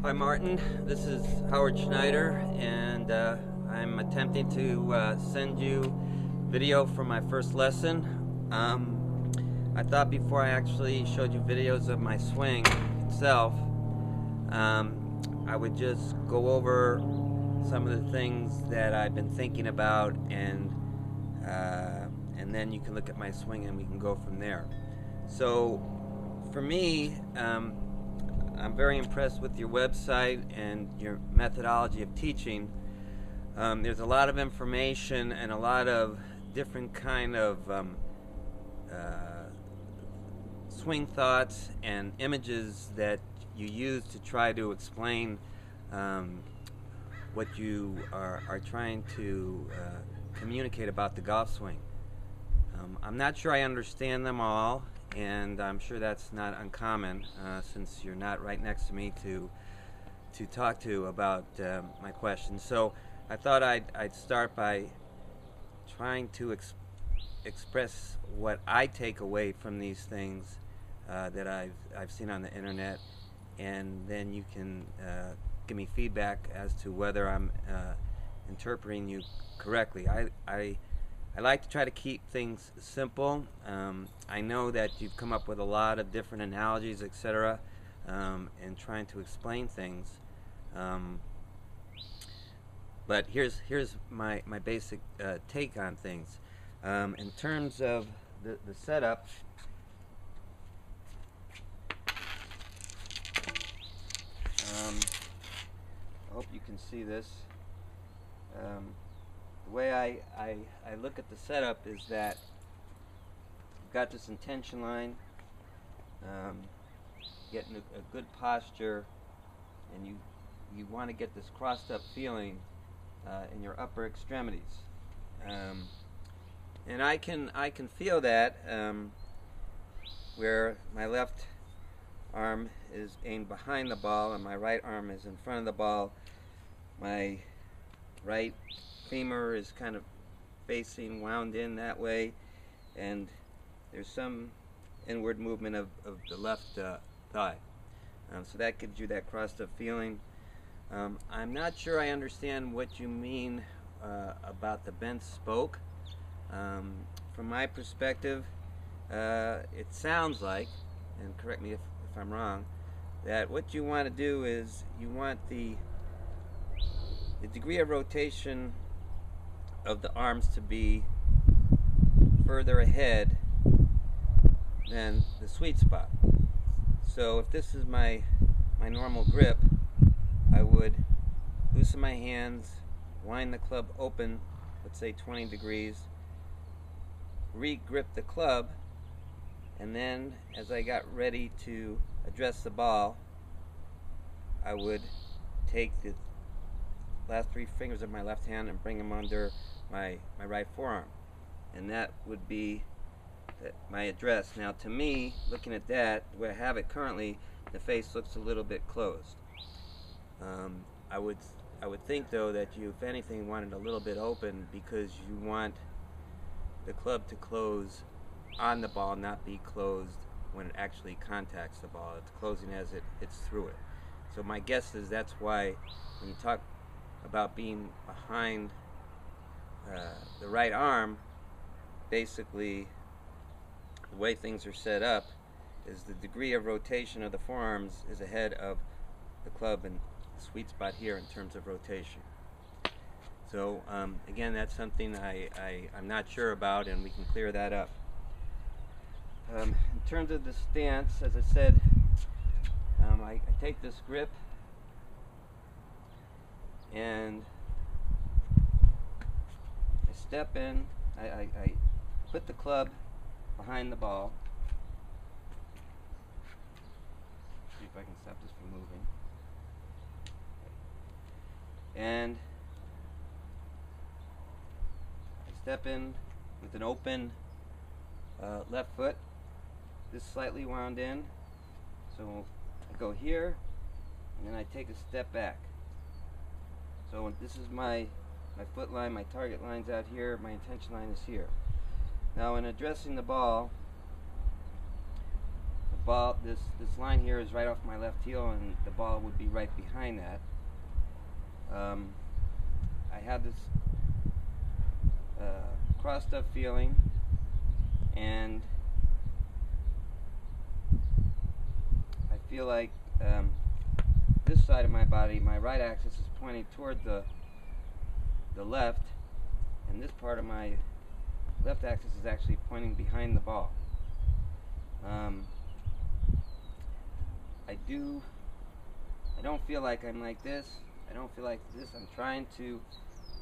Hi Martin, this is Howard Schneider, and I'm attempting to send you video from my first lesson. I thought before I actually showed you videos of my swing itself, I would just go over some of the things that I've been thinking about, and then you can look at my swing and we can go from there. So for me, I'm very impressed with your website and your methodology of teaching. There's a lot of information and a lot of different kind of swing thoughts and images that you use to try to explain what you are trying to communicate about the golf swing. I'm not sure I understand them all, and I'm sure that's not uncommon since you're not right next to me to talk to about my questions. So I thought I'd start by trying to express what I take away from these things that I've seen on the internet, and then you can give me feedback as to whether I'm interpreting you correctly. I like to try to keep things simple. I know that you've come up with a lot of different analogies, etc., in trying to explain things. But here's my basic take on things. In terms of the setup, I hope you can see this. The way I look at the setup is that you've got this intention line, getting a good posture, and you want to get this crossed up feeling in your upper extremities, and I can feel that where my left arm is aimed behind the ball and my right arm is in front of the ball. My right femur is kind of facing, wound in that way, and there's some inward movement of the left thigh. So that gives you that crossed up feeling. I'm not sure I understand what you mean about the bent spoke. From my perspective, it sounds like, and correct me if I'm wrong, that what you want to do is you want the degree of rotation of the arms to be further ahead than the sweet spot. So if this is my normal grip, I would loosen my hands, wind the club open, let's say 20 degrees, re-grip the club, and then as I got ready to address the ball, I would take the last three fingers of my left hand and bring them under my right forearm, and that would be my address. Now to me, looking at that, the way I have it currently, the face looks a little bit closed. I would think though that you, if anything, want it a little bit open because you want the club to close on the ball, not be closed when it actually contacts the ball. It's closing as it hits through it. So my guess is that's why when you talk about being behind the right arm, basically the way things are set up is the degree of rotation of the forearms is ahead of the club and the sweet spot here in terms of rotation. So again, that's something I'm not sure about, and we can clear that up. In terms of the stance, as I said, I take this grip and I step in, I put the club behind the ball. See if I can stop this from moving. And I step in with an open left foot, this slightly wound in. So I go here, and then I take a step back. So this is my foot line, my target line's out here, my intention line is here. Now in addressing the ball, ball, this line here is right off my left heel, and the ball would be right behind that. I have this crossed up feeling, and I feel like this side of my body, my right axis, is pointing toward the left, and this part of my left axis is actually pointing behind the ball. I don't feel like I'm like this. I don't feel like this. I'm trying to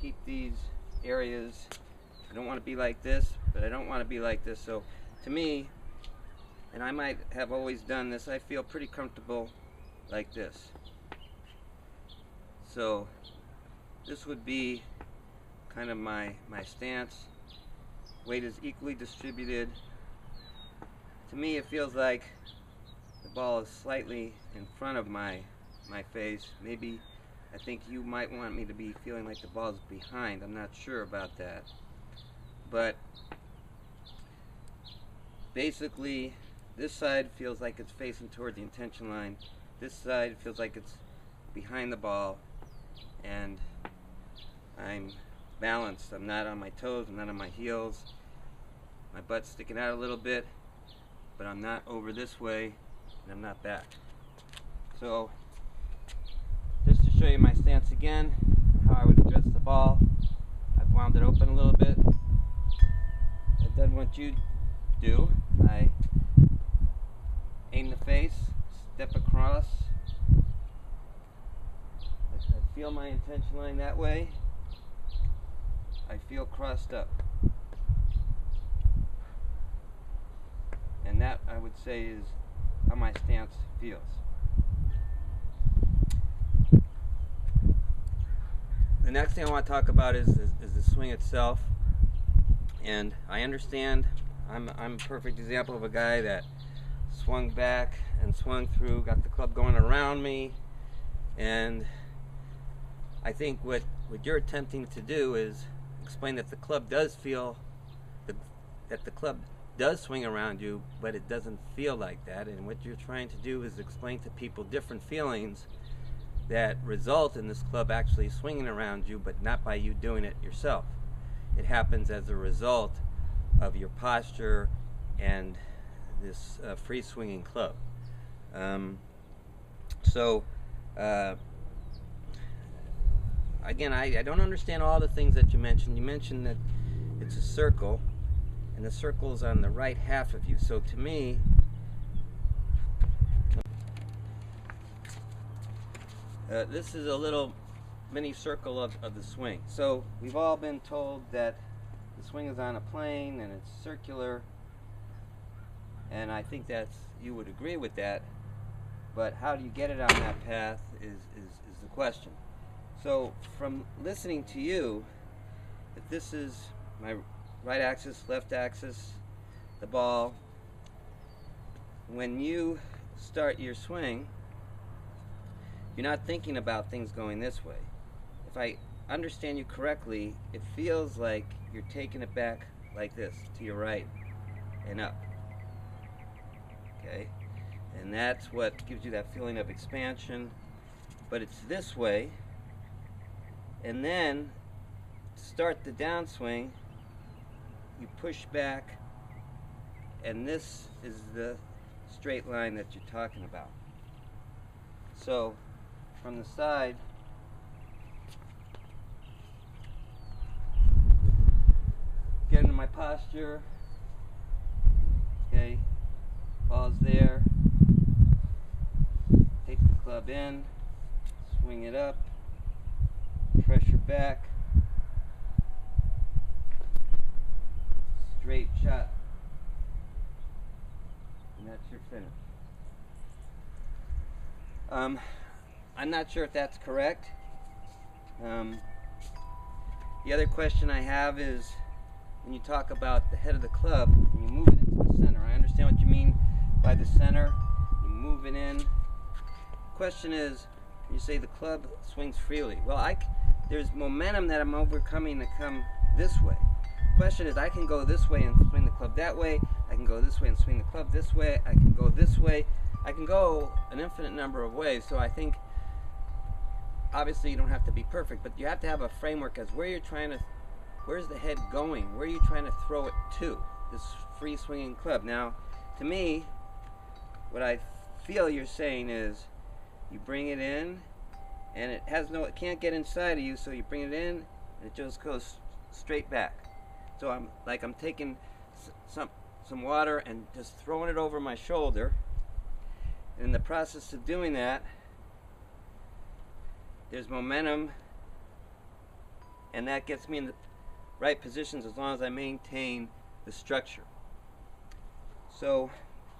keep these areas. I don't want to be like this, but I don't want to be like this. So to me, and I might have always done this, I feel pretty comfortable like this. So this would be kind of my stance. Weight is equally distributed. To me, it feels like the ball is slightly in front of my face. Maybe I think you might want me to be feeling like the ball is behind. I'm not sure about that. But basically, this side feels like it's facing toward the intention line. This side feels like it's behind the ball, and I'm balanced. I'm not on my toes, I'm not on my heels. My butt's sticking out a little bit, but I'm not over this way, and I'm not back. So, just to show you my stance again, how I would address the ball, I've wound it open a little bit. I've done what you do. I aim the face, step across. I feel my intention line that way. I feel crossed up. And that, I would say, is how my stance feels. The next thing I want to talk about is the swing itself. And I understand, I'm a perfect example of a guy that swung back and swung through, got the club going around me, and I think what you're attempting to do is explain that the club does feel, that the club does swing around you, but it doesn't feel like that. And what you're trying to do is explain to people different feelings that result in this club actually swinging around you, but not by you doing it yourself. It happens as a result of your posture and this free swinging club. Again, I don't understand all the things that you mentioned. You mentioned that it's a circle, and the circle is on the right half of you. So to me, this is a little mini circle of the swing. So we've all been told that the swing is on a plane and it's circular, and I think you would agree with that, but how do you get it on that path is the question. So from listening to you, if this is my right axis, left axis, the ball, when you start your swing, you're not thinking about things going this way. If I understand you correctly, it feels like you're taking it back like this, to your right and up. Okay? And that's what gives you that feeling of expansion. But it's this way. And then, to start the downswing, you push back, and this is the straight line that you're talking about. So, from the side, get into my posture. Okay, ball's there. Take the club in, swing it up, pressure back, straight shot, and that's your finish. I'm not sure if that's correct. The other question I have is, when you talk about the head of the club, and you move it into the center, I understand what you mean by the center, you move it in. The question is, you say the club swings freely. Well, there's momentum that I'm overcoming to come this way. The question is, I can go this way and swing the club that way, I can go this way and swing the club this way. I can go this way. I can go an infinite number of ways. So I think, obviously, you don't have to be perfect, but you have to have a framework as where's the head going? Where are you trying to throw it to? This free swinging club. Now, to me, what I feel you're saying is, you bring it in, and it can't get inside of you, so you bring it in, and it just goes straight back. So I'm taking some water and just throwing it over my shoulder. And in the process of doing that, there's momentum, and that gets me in the right positions as long as I maintain the structure. So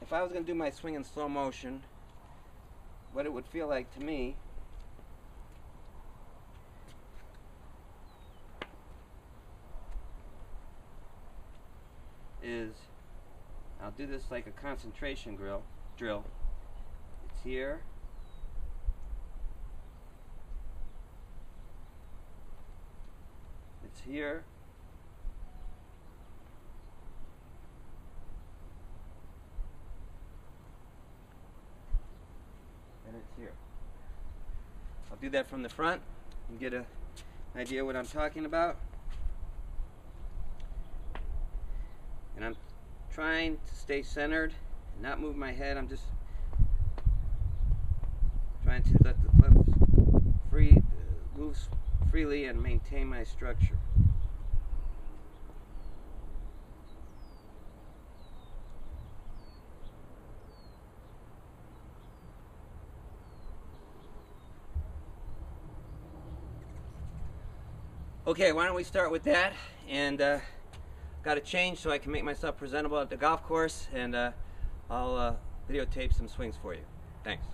if I was going to do my swing in slow motion, what it would feel like to me is, I'll do this like a concentration drill. It's here. It's here. And it's here. I'll do that from the front and get an idea what I'm talking about. And I'm trying to stay centered and not move my head. I'm just trying to let the club move freely and maintain my structure. Okay, why don't we start with that, and got to change so I can make myself presentable at the golf course, and I'll videotape some swings for you. Thanks.